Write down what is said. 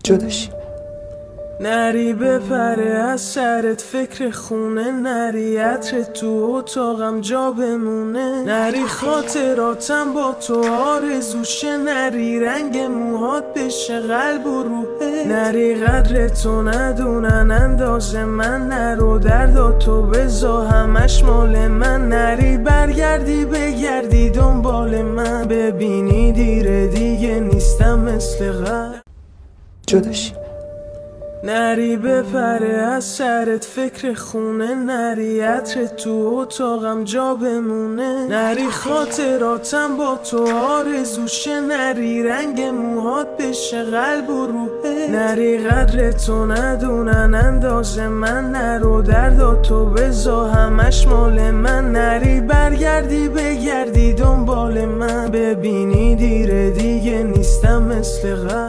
جداشی. نری بپره از سرت فکر خونه، نری عطر تو اتاقم جا بمونه، نری خاطراتم با تو آرزوشه، نری رنگ موهات بشه قلب و روحه، نری قدر تو ندونن اندازه من، نرو درداتو بزا همش مال من، نری برگردی بگردی دنبال من، ببینی دیره دیگه نیستم مثل قبل. جداشی. نری بپره از سرت فکر خونه، نری عطر تو اتاقم جا بمونه، نری خاطراتم با تو آرزوشه، نری رنگ موهات بشه قلب و روحه، نری قدر تو ندونن اندازه من، نرو درداتو بزا همش مال من، نری برگردی بگردی دنبال من، ببینی دیره دیگه نیستم مثل قبل.